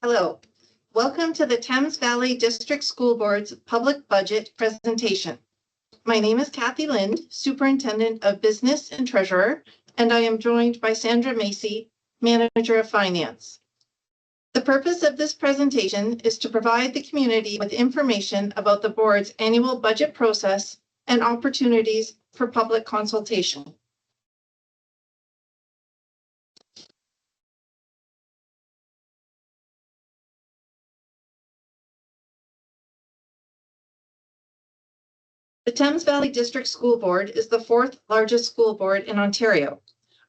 Hello, welcome to the Thames Valley District School Board's public budget presentation. My name is Kathy Lind, Superintendent of Business and Treasurer, and I am joined by Sandra Macy, Manager of Finance. The purpose of this presentation is to provide the community with information about the board's annual budget process and opportunities for public consultation. The Thames Valley District School Board is the fourth largest school board in Ontario.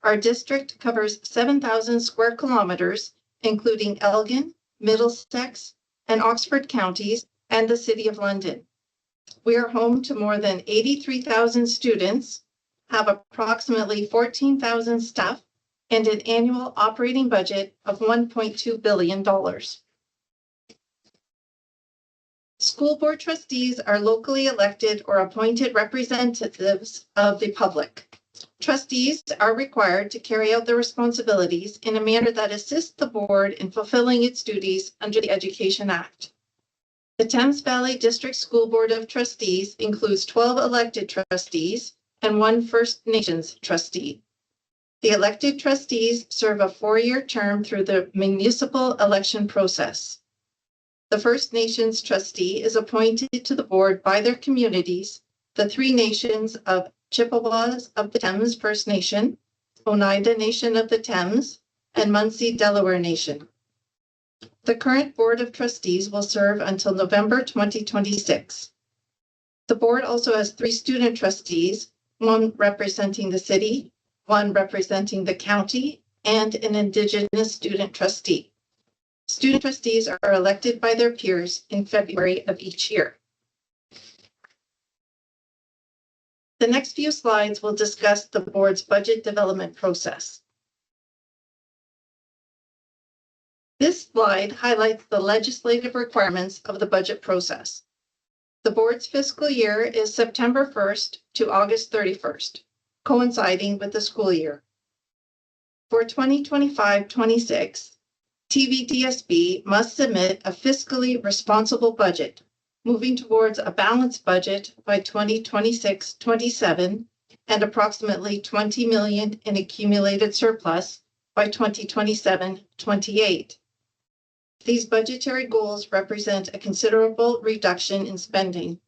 Our district covers 7,000 square kilometers, including Elgin, Middlesex, and Oxford counties, and the City of London. We are home to more than 83,000 students, have approximately 14,000 staff, and an annual operating budget of $1.2 billion. School board trustees are locally elected or appointed representatives of the public. Trustees are required to carry out their responsibilities in a manner that assists the board in fulfilling its duties under the Education Act. The Thames Valley District School Board of Trustees includes 12 elected trustees and 1 First Nations trustee. The elected trustees serve a 4-year term through the municipal election process. The First Nations trustee is appointed to the board by their communities, the 3 nations of Chippewas of the Thames First Nation, Oneida Nation of the Thames, and Munsee Delaware Nation. The current Board of Trustees will serve until November 2026. The board also has 3 student trustees, 1 representing the city, 1 representing the county, and an Indigenous student trustee. Student trustees are elected by their peers in February of each year. The next few slides will discuss the board's budget development process. This slide highlights the legislative requirements of the budget process. The board's fiscal year is September 1st to August 31st, coinciding with the school year. For 2025-26, TVDSB must submit a fiscally responsible budget, moving towards a balanced budget by 2026-27 and approximately $20 million in accumulated surplus by 2027-28. These budgetary goals represent a considerable reduction in spending.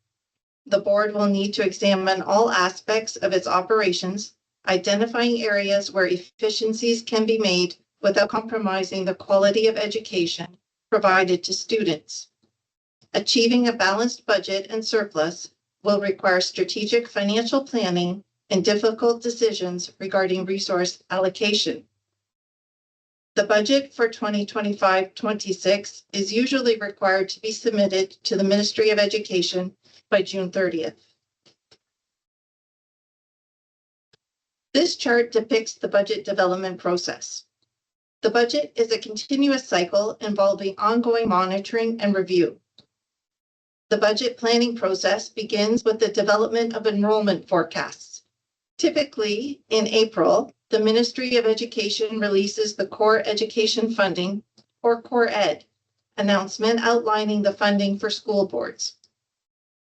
The board will need to examine all aspects of its operations, identifying areas where efficiencies can be made without compromising the quality of education provided to students. Achieving a balanced budget and surplus will require strategic financial planning and difficult decisions regarding resource allocation. The budget for 2025-26 is usually required to be submitted to the Ministry of Education by June 30th. This chart depicts the budget development process. The budget is a continuous cycle involving ongoing monitoring and review. The budget planning process begins with the development of enrollment forecasts. Typically, in April, the Ministry of Education releases the Core Education Funding, or Core Ed, announcement outlining the funding for school boards.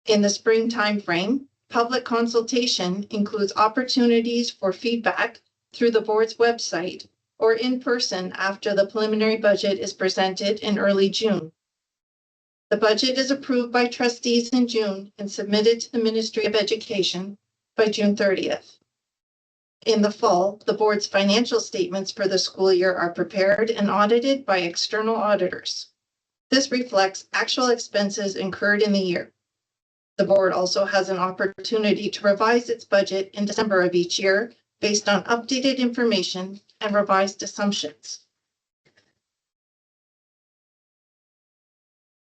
In the spring timeframe, public consultation includes opportunities for feedback through the board's website or in person after the preliminary budget is presented in early June. The budget is approved by trustees in June and submitted to the Ministry of Education by June 30th. In the fall, the board's financial statements for the school year are prepared and audited by external auditors. This reflects actual expenses incurred in the year. The board also has an opportunity to revise its budget in December of each year based on updated information and revised assumptions.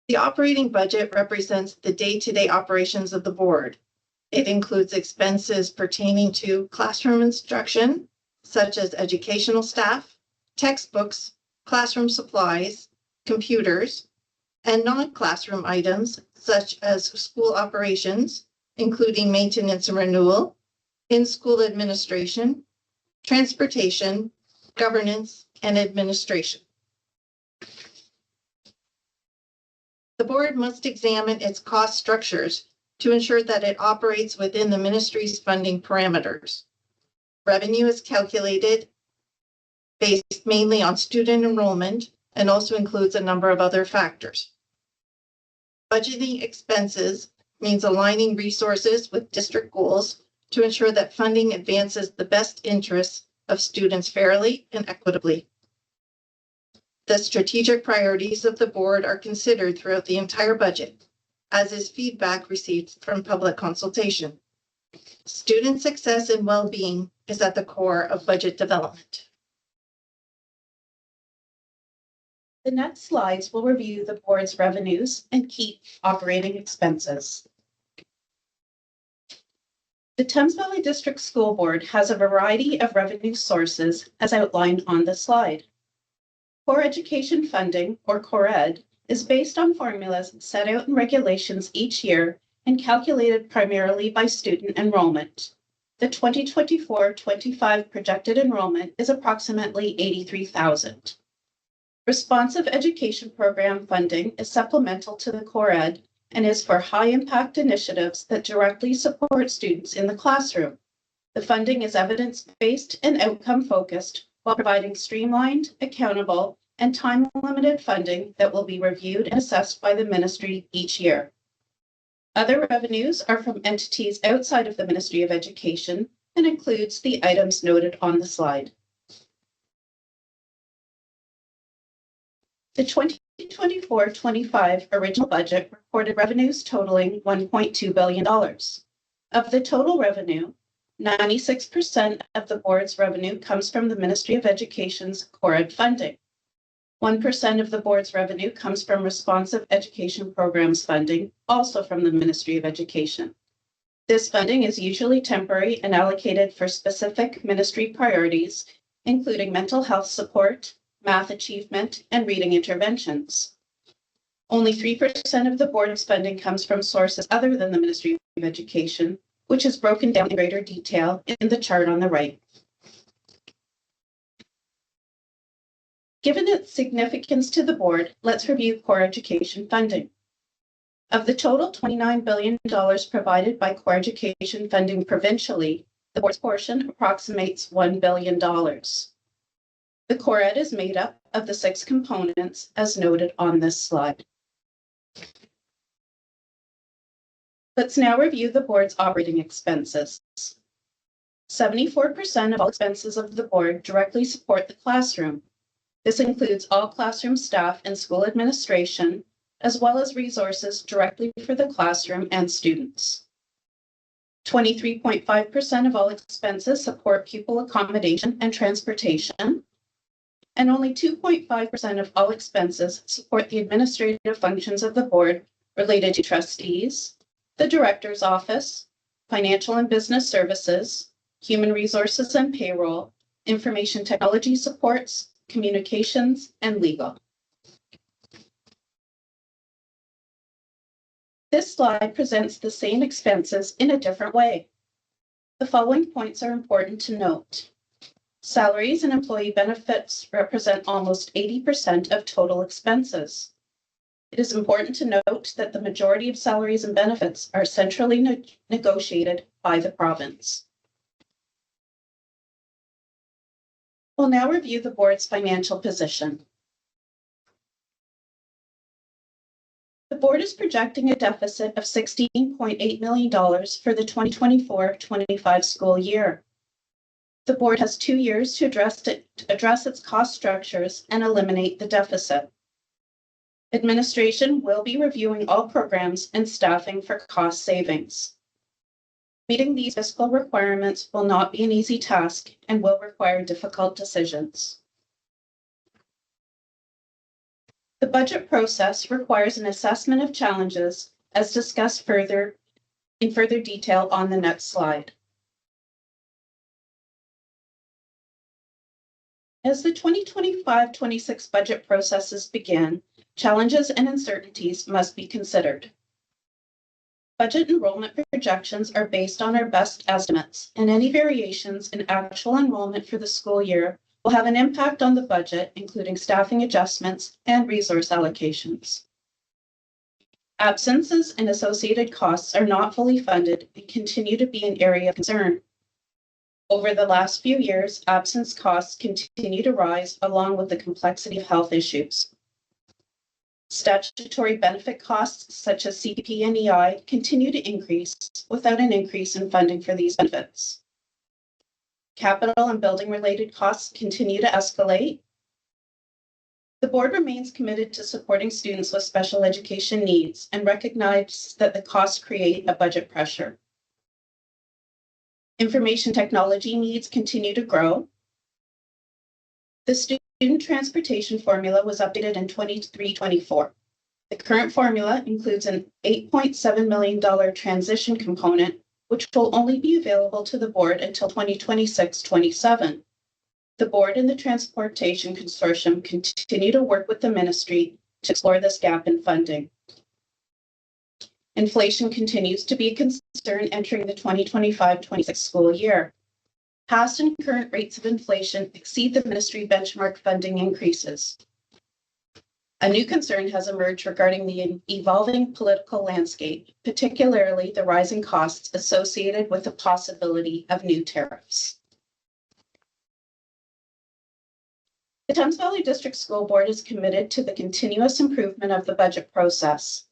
The operating budget represents the day-to-day operations of the board. It includes expenses pertaining to classroom instruction, such as educational staff, textbooks, classroom supplies, computers, and non-classroom items, such as school operations, including maintenance and renewal, in-school administration, transportation, governance, and administration. The board must examine its cost structures to ensure that it operates within the ministry's funding parameters. Revenue is calculated based mainly on student enrollment and also includes a number of other factors. Budgeting expenses means aligning resources with district goals to ensure that funding advances the best interests of students fairly and equitably. The strategic priorities of the board are considered throughout the entire budget, as is feedback received from public consultation. Student success and well-being is at the core of budget development. The next slides will review the board's revenues and key operating expenses. The Thames Valley District School Board has a variety of revenue sources as outlined on the slide. Core education funding, or CORED, is based on formulas set out in regulations each year and calculated primarily by student enrollment. The 2024-25 projected enrollment is approximately 83,000. Responsive education program funding is supplemental to the CORED and is for high-impact initiatives that directly support students in the classroom. The funding is evidence-based and outcome-focused while providing streamlined, accountable, and time-limited funding that will be reviewed and assessed by the ministry each year. Other revenues are from entities outside of the Ministry of Education and includes the items noted on the slide. The 2024-25 original budget reported revenues totaling $1.2 billion. Of the total revenue, 96% of the board's revenue comes from the Ministry of Education's CORED funding. 1% of the board's revenue comes from responsive education programs funding, also from the Ministry of Education. This funding is usually temporary and allocated for specific ministry priorities, including mental health support, math achievement, and reading interventions. Only 3% of the board's funding comes from sources other than the Ministry of Education, which is broken down in greater detail in the chart on the right. Given its significance to the board, let's review core education funding. Of the total $29 billion provided by core education funding provincially, the board's portion approximates $1 billion. The CORED is made up of the 6 components as noted on this slide. Let's now review the board's operating expenses. 74% of all expenses of the board directly support the classroom. This includes all classroom staff and school administration, as well as resources directly for the classroom and students. 23.5% of all expenses support pupil accommodation and transportation, and only 2.5% of all expenses support the administrative functions of the board related to trustees, the director's office, financial and business services, human resources and payroll, information technology supports, communications, and legal. This slide presents the same expenses in a different way. The following points are important to note. Salaries and employee benefits represent almost 80% of total expenses. It is important to note that the majority of salaries and benefits are centrally negotiated by the province. We'll now review the board's financial position. The board is projecting a deficit of $16.8 million for the 2024-25 school year. The board has 2 years to address its cost structures and eliminate the deficit. Administration will be reviewing all programs and staffing for cost savings. Meeting these fiscal requirements will not be an easy task and will require difficult decisions. The budget process requires an assessment of challenges, as discussed in further detail on the next slide. As the 2025-26 budget processes begin, challenges and uncertainties must be considered. Budget enrollment projections are based on our best estimates, and any variations in actual enrollment for the school year will have an impact on the budget, including staffing adjustments and resource allocations. Absences and associated costs are not fully funded and continue to be an area of concern. Over the last few years, absence costs continue to rise along with the complexity of health issues. Statutory benefit costs such as CPP and EI continue to increase without an increase in funding for these benefits. Capital and building related costs continue to escalate. The board remains committed to supporting students with special education needs and recognizes that the costs create a budget pressure. Information technology needs continue to grow. The student transportation formula was updated in 23-24. The current formula includes an $8.7 million transition component, which will only be available to the board until 2026-27. The board and the Transportation Consortium continue to work with the ministry to explore this gap in funding. Inflation continues to be a concern entering the 2025-26 school year. Past and current rates of inflation exceed the ministry benchmark funding increases. A new concern has emerged regarding the evolving political landscape, particularly the rising costs associated with the possibility of new tariffs. The Thames Valley District School Board is committed to the continuous improvement of the budget process.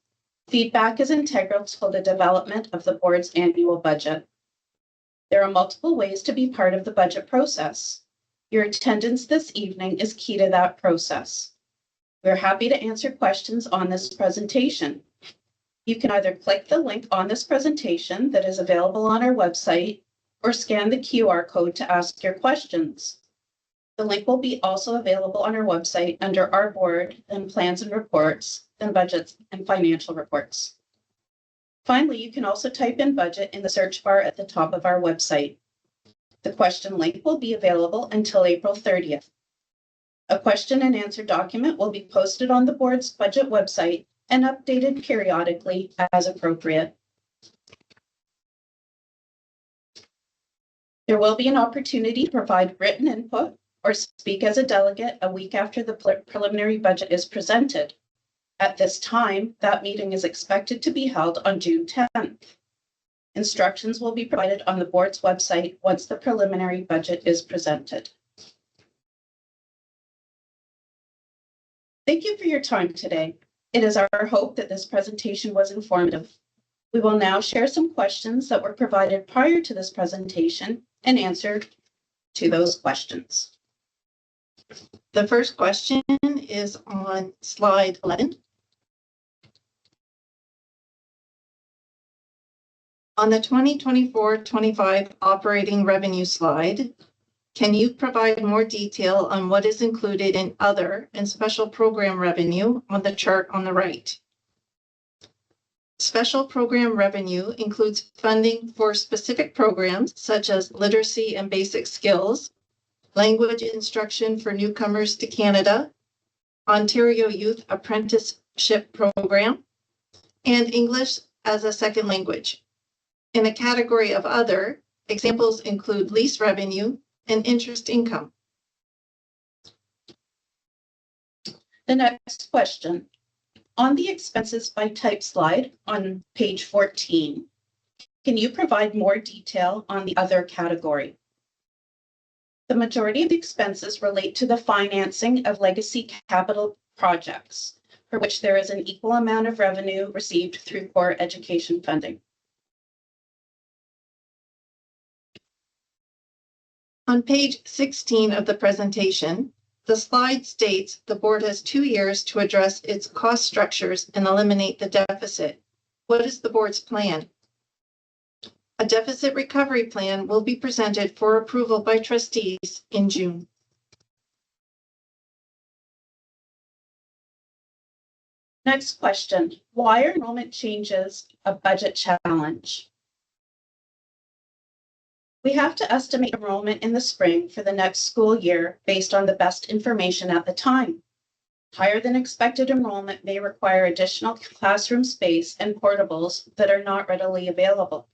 Feedback is integral to the development of the board's annual budget. There are multiple ways to be part of the budget process. Your attendance this evening is key to that process. We're happy to answer questions on this presentation. You can either click the link on this presentation that is available on our website or scan the QR code to ask your questions. The link will be also available on our website under our board and plans and reports, and budgets and financial reports. Finally, you can also type in budget in the search bar at the top of our website. The question link will be available until April 30th. A question and answer document will be posted on the board's budget website and updated periodically as appropriate. There will be an opportunity to provide written input or speak as a delegate a week after the preliminary budget is presented. At this time, that meeting is expected to be held on June 10th. Instructions will be provided on the board's website once the preliminary budget is presented. Thank you for your time today. It is our hope that this presentation was informative. We will now share some questions that were provided prior to this presentation and answer to those questions. The first question is on slide 11. On the 2024-25 operating revenue slide, can you provide more detail on what is included in other and special program revenue on the chart on the right? Special program revenue includes funding for specific programs such as literacy and basic skills, language instruction for newcomers to Canada, Ontario Youth Apprenticeship Program, and English as a second language. In the category of other, examples include lease revenue and interest income. The next question. On the expenses by type slide on page 14, can you provide more detail on the other category? The majority of the expenses relate to the financing of legacy capital projects, for which there is an equal amount of revenue received through core education funding. On page 16 of the presentation, the slide states the board has 2 years to address its cost structures and eliminate the deficit. What is the board's plan? A deficit recovery plan will be presented for approval by trustees in June. Next question. Why are enrollment changes a budget challenge? We have to estimate enrollment in the spring for the next school year based on the best information at the time. Higher than expected enrollment may require additional classroom space and portables that are not readily available.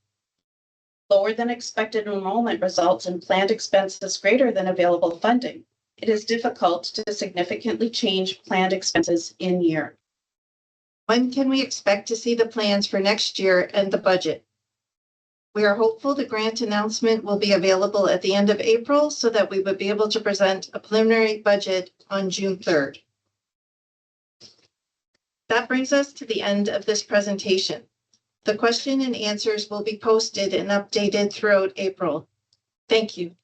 Lower than expected enrollment results in planned expenses greater than available funding. It is difficult to significantly change planned expenses in year. When can we expect to see the plans for next year and the budget? We are hopeful the grant announcement will be available at the end of April so that we would be able to present a preliminary budget on June 3rd. That brings us to the end of this presentation. The question and answers will be posted and updated throughout April. Thank you.